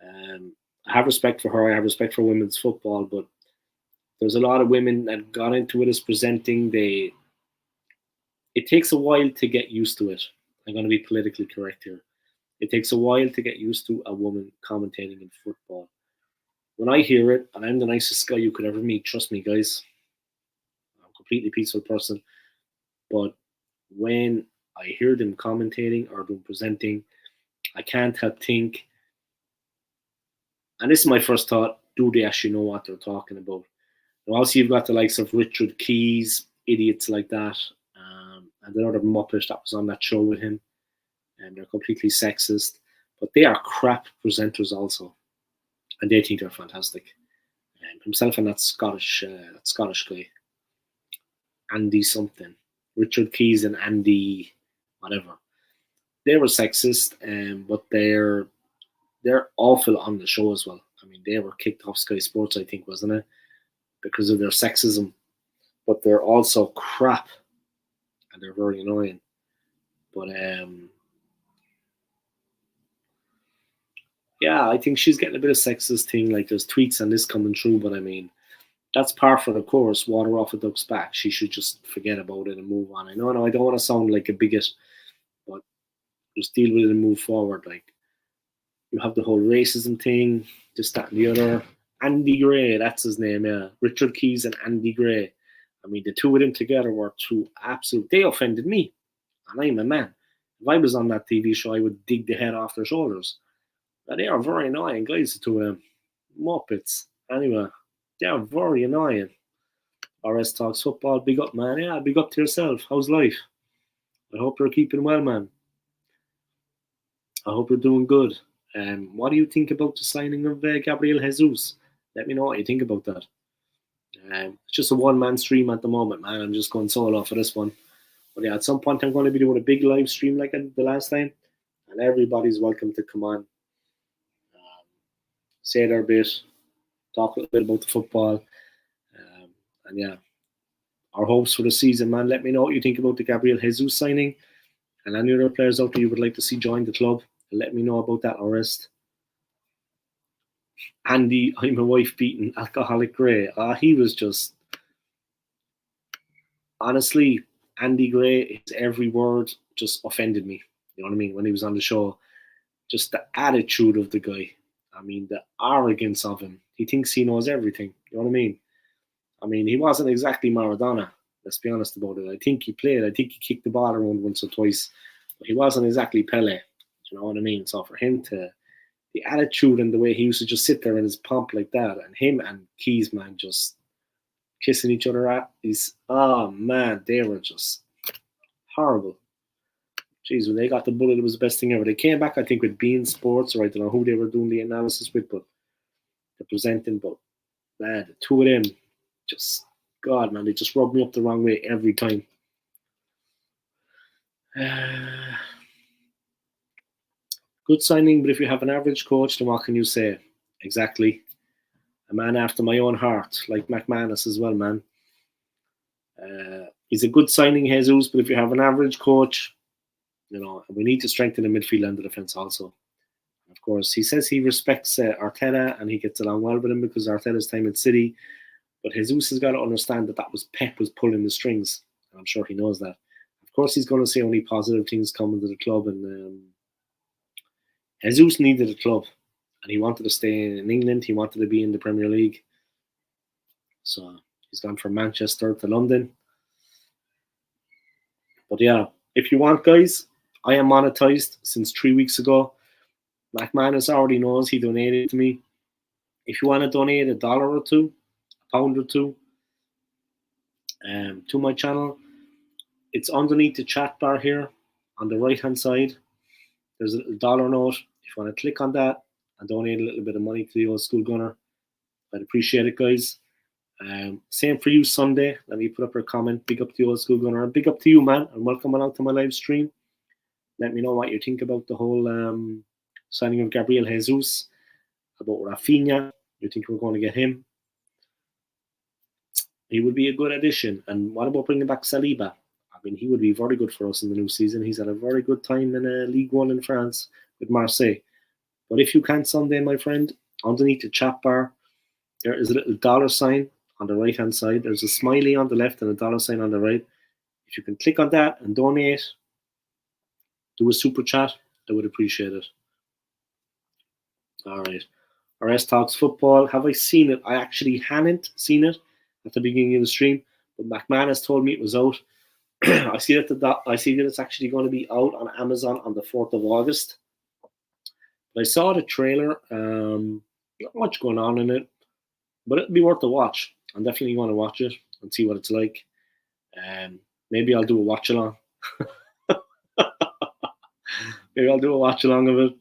I have respect for her. I have respect for women's football, but there's a lot of women that got into it as presenting. It takes a while to get used to it. I'm going to be politically correct here. It takes a while to get used to a woman commentating in football. When I hear it, and I'm the nicest guy you could ever meet, trust me, guys, I'm a completely peaceful person. But when I hear them commentating or them presenting, I can't help think, and this is my first thought, do they actually know what they're talking about? And also, you've got the likes of Richard Keys, idiots like that, and the other Muppet that was on that show with him, and they're completely sexist, but they are crap presenters also, and they think they're fantastic. Himself and that Scottish guy, Andy something, Richard Keys and Andy, whatever. They were sexist, but they're awful on the show as well. I mean, they were kicked off Sky Sports, I think, wasn't it, because of their sexism. But they're also crap, and they're very annoying. But yeah, I think she's getting a bit of sexist thing. Like there's tweets on this coming through, but I mean, that's par for the course. Water off a duck's back. She should just forget about it and move on. I know, I don't want to sound like a bigot, but just deal with it and move forward. Like you have the whole racism thing, this, that, and the other. Andy Gray, that's his name, yeah. Richard Keys and Andy Gray. I mean, the two of them together were two absolute. They offended me, and I'm a man. If I was on that TV show, I would dig the head off their shoulders. But they are very annoying guys, the two of them. Muppets. Anyway, they are very annoying. RS Talks Football, big up, man. Yeah, big up to yourself. How's life? I hope you're keeping well, man. I hope you're doing good. What do you think about the signing of Gabriel Jesus? Let me know what you think about that. It's just a one-man stream at the moment, man. I'm just going solo for this one. But yeah, at some point I'm going to be doing a big live stream like I did the last time. And everybody's welcome to come on. Say their bit. Talk a little bit about the football. And yeah, our hopes for the season, man. Let me know what you think about the Gabriel Jesus signing. And any other players out there you would like to see join the club. Let me know about that arrest. Andy, I'm a wife beaten alcoholic Gray. He was just, honestly, Andy Gray, his every word just offended me. You know what I mean? When he was on the show, just the attitude of the guy. I mean, the arrogance of him. He thinks he knows everything. You know what I mean? I mean, he wasn't exactly Maradona. Let's be honest about it. I think he played. I think he kicked the ball around once or twice. But he wasn't exactly Pele. You know what I mean? So for him to, the attitude and the way he used to just sit there in his pomp like that, and him and Keys, man, just kissing each other at, oh man, they were just horrible. Jeez, when they got the bullet, it was the best thing ever. They came back, I think, with Bean Sports, or I don't know who they were doing the analysis with, but the presenting, but man, the two of them, just, God, man, they just rubbed me up the wrong way every time. Good signing, but if you have an average coach, then what can you say? Exactly. A man after my own heart, like McManus as well, man. He's a good signing, Jesus, but if you have an average coach, you know, we need to strengthen the midfield and the defence also. Of course, he says he respects Arteta and he gets along well with him because Arteta's time at City. But Jesus has got to understand that was Pep was pulling the strings. And I'm sure he knows that. Of course, he's going to say only positive things coming to the club. And Jesus needed a club. And he wanted to stay in England. He wanted to be in the Premier League. So he's gone from Manchester to London. But yeah, if you want, guys, I am monetized since 3 weeks ago. McManus already knows he donated to me. If you want to donate $1 or $2, £1 or £2 to my channel, it's underneath the chat bar here on the right hand side. There's a little dollar note. If you want to click on that and donate a little bit of money to the old school gunner, I'd appreciate it, guys. Same for you, Sunday. Let me put up your comment. Big up to the old school gunner. Big up to you, man. And welcome along to my live stream. Let me know what you think about the whole signing of Gabriel Jesus, about Rafinha. You think we're going to get him? He would be a good addition. And what about bringing back Saliba? I mean, he would be very good for us in the new season. He's had a very good time in League One in France with Marseille. But if you can't Sunday, my friend, underneath the chat bar, there is a little dollar sign on the right-hand side. There's a smiley on the left and a dollar sign on the right. If you can click on that and donate, do a super chat, I would appreciate it. All right. RS Talks Football. Have I seen it? I actually hadn't seen it at the beginning of the stream, but McManus told me it was out. I see that it's actually going to be out on Amazon on the 4th of August. But I saw the trailer. Not much going on in it, but it'll be worth a watch. I'm definitely going to watch it and see what it's like. Maybe I'll do a watch along. Maybe I'll do a watch along of it.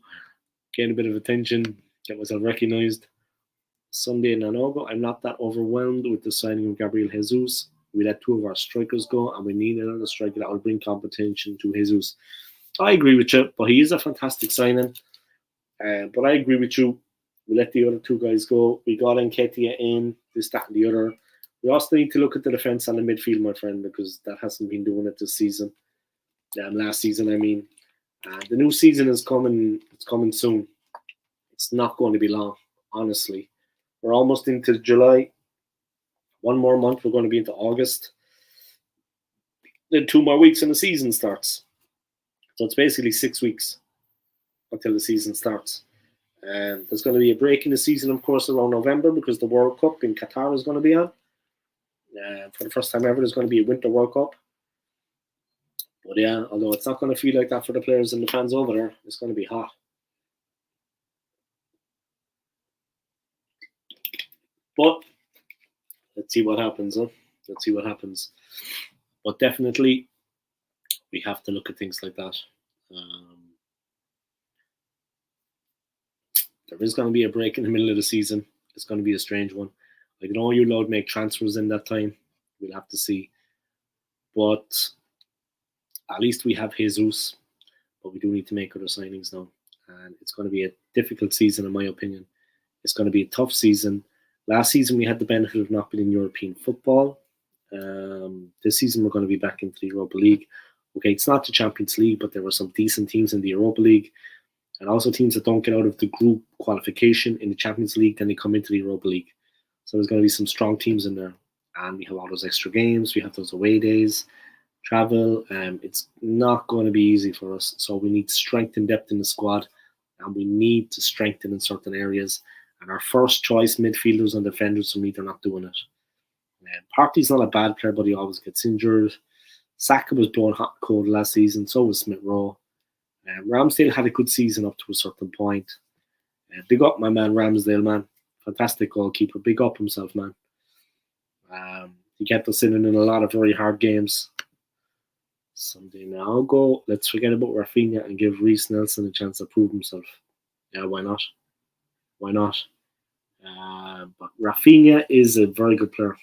Gain a bit of attention. Get myself recognised. Sunday in Nanogo, I'm not that overwhelmed with the signing of Gabriel Jesus. We let two of our strikers go, and we need another striker that will bring competition to Jesus. I agree with you, but he is a fantastic signing. But I agree with you. We let the other two guys go. We got Nketiah in, this, that, and the other. We also need to look at the defence and the midfield, my friend, because that hasn't been doing it this season. Last season, I mean. The new season is coming. It's coming soon. It's not going to be long, honestly. We're almost into July. One more month, we're going to be into August. Then 2 more weeks and the season starts. So it's basically 6 weeks until the season starts. There's going to be a break in the season, of course, around November because the World Cup in Qatar is going to be on. For the first time ever, there's going to be a Winter World Cup. But yeah, although it's not going to feel like that for the players and the fans over there, it's going to be hot. But let's see what happens. Let's see what happens. But definitely, we have to look at things like that. There is going to be a break in the middle of the season. It's going to be a strange one. I know you're allowed to make transfers in that time. We'll have to see. But at least we have Jesus. But we do need to make other signings now. And it's going to be a difficult season, in my opinion. It's going to be a tough season. Last season, we had the benefit of not being in European football. This season, we're going to be back into the Europa League. Okay, it's not the Champions League, but there were some decent teams in the Europa League. And also teams that don't get out of the group qualification in the Champions League, then they come into the Europa League. So there's going to be some strong teams in there. And we have all those extra games. We have those away days, travel. It's not going to be easy for us. So we need strength and depth in the squad. And we need to strengthen in certain areas. And our first choice midfielders and defenders, for me, they're not doing it. Partey's not a bad player, but he always gets injured. Saka was blown hot and cold last season. So was Smith Rowe. Ramsdale had a good season up to a certain point. Big up my man Ramsdale, man. Fantastic goalkeeper. Big up himself, man. He kept us in a lot of very hard games. Someday now go. Let's forget about Rafinha and give Reece Nelson a chance to prove himself. Yeah, why not? Why not? But Rafinha is a very good player.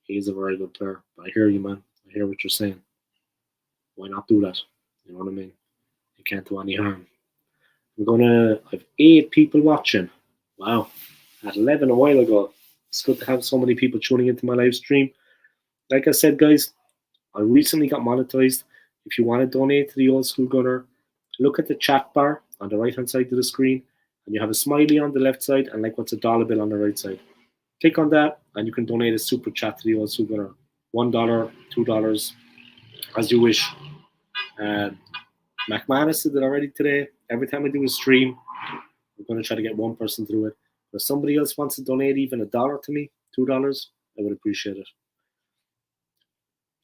He's a very good player. But I hear you, man. I hear what you're saying. Why not do that? You know what I mean? You can't do any harm. I have 8 people watching. Wow. I had 11 a while ago. It's good to have so many people tuning into my live stream. Like I said, guys, I recently got monetized. If you want to donate to the Old School Gunner, look at the chat bar on the right-hand side of the screen, and you have a smiley on the left side and like what's a dollar bill on the right side. Click on that, and you can donate a super chat to the Old School Gunner. $1, $2, as you wish. McManus did it already today. Every time I do a stream, I'm going to try to get one person through it. If somebody else wants to donate even $1 to me, $2, I would appreciate it.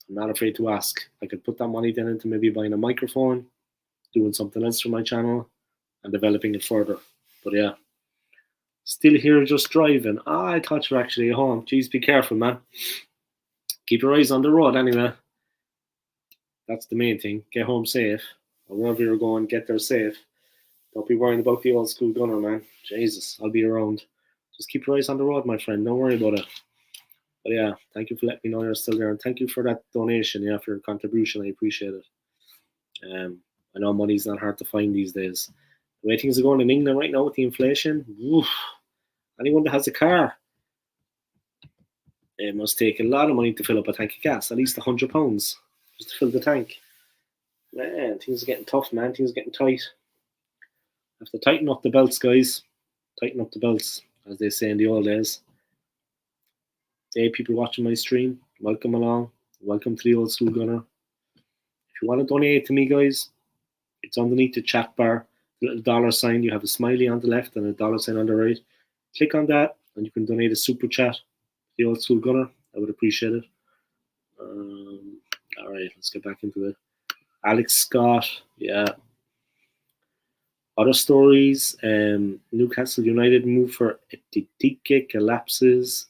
I'm not afraid to ask. I could put that money then into maybe buying a microphone, doing something else for my channel, and developing it further. But yeah, still here just driving. I thought you were actually at home. Jeez, be careful, man. Keep your eyes on the road anyway. That's the main thing. Get home safe. Or wherever you're going, get there safe. Don't be worrying about the Old School Gunner, man. Jesus, I'll be around. Just keep your eyes on the road, my friend. Don't worry about it. But yeah, thank you for letting me know you're still there. And thank you for that donation, yeah, for your contribution. I appreciate it. I know money's not hard to find these days. The way things are going in England right now with the inflation, anyone that has a car, it must take a lot of money to fill up a tank of gas, at least £100 just to fill the tank. Man, things are getting tough, man. Things are getting tight. Have to tighten up the belts, guys. Tighten up the belts, as they say in the old days. Hey, people watching my stream, welcome along. Welcome to the Old School Gunner. If you want to donate to me, guys, it's underneath the chat bar. The little dollar sign. You have a smiley on the left and a dollar sign on the right. Click on that, and you can donate a super chat to the Old School Gunner. I would appreciate it. All right, let's get back into it. Alex Scott, yeah. Other stories, Newcastle United move for Etitike collapses.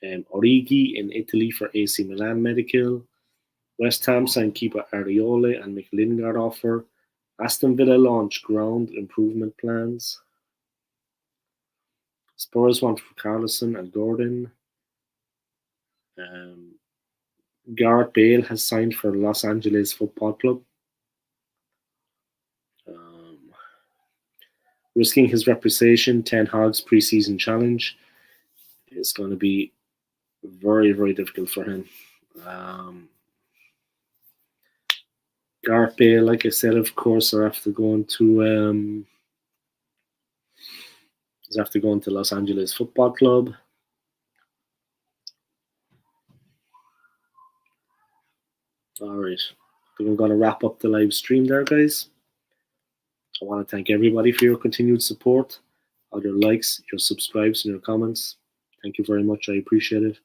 Origi in Italy for AC Milan medical. West Ham signed keeper Areola and Mick Lingard offer. Aston Villa launch ground improvement plans. Spurs want for Carlson and Gordon. Gareth Bale has signed for Los Angeles Football Club. Risking his reputation, Ten Hag's preseason challenge is going to be very, very difficult for him. Gareth Bale, like I said, of course, are after going to Los Angeles Football Club. All right, I think I'm going to wrap up the live stream there, guys. I want to thank everybody for your continued support, all your likes, your subscribes, and your comments. Thank you very much. I appreciate it.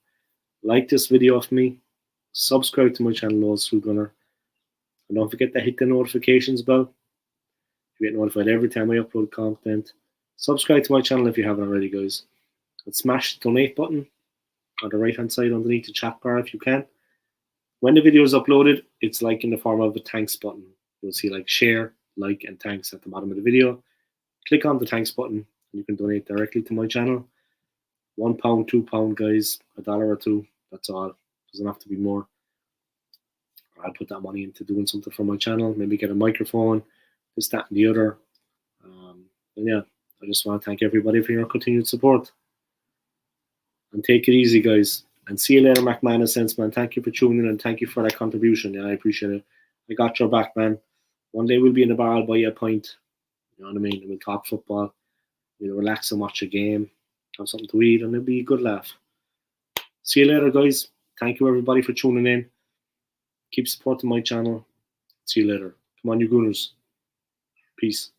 Like this video of me. Subscribe to my channel, Old School Gunner. And don't forget to hit the notifications bell. You get notified every time I upload content. Subscribe to my channel if you haven't already, guys. And smash the donate button on the right hand side underneath the chat bar if you can. When the video is uploaded, it's like in the form of a thanks button. You'll see like share, like, and thanks at the bottom of the video. Click on the thanks button and you can donate directly to my channel. £1, £2, guys, $1 or $2. That's all. Doesn't have to be more. I'll put that money into doing something for my channel. Maybe get a microphone, this, that, and the other. And yeah, I just want to thank everybody for your continued support. And take it easy, guys. And see you later, McManus Sense, man. Thank you for tuning in and thank you for that contribution. Yeah, I appreciate it. I got your back, man. One day we'll be in the bar, I'll buy you a pint. You know what I mean? And we'll talk football. We'll relax and watch a game. Have something to eat, and it'll be a good laugh. See you later, guys. Thank you, everybody, for tuning in. Keep supporting my channel. See you later. Come on, you Gooners. Peace.